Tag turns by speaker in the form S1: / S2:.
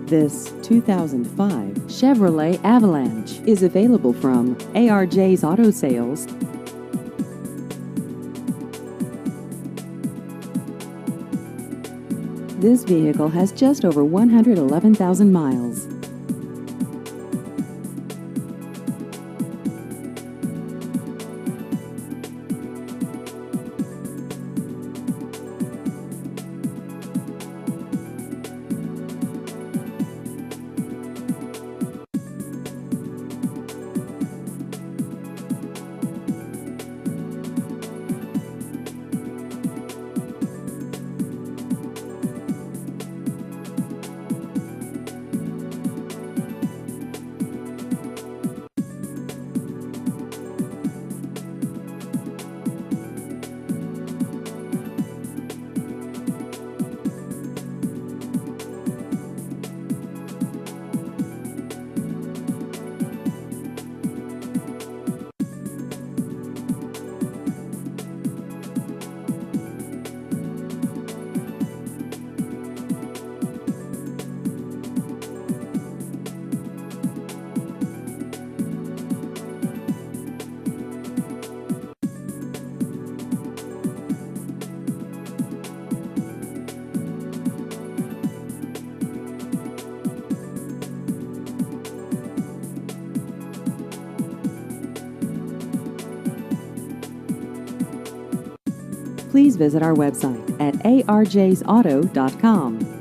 S1: This 2005 Chevrolet Avalanche is available from ARJ's Auto Sales. This vehicle has just over 111,000 miles. Please visit our website at arjsauto.com.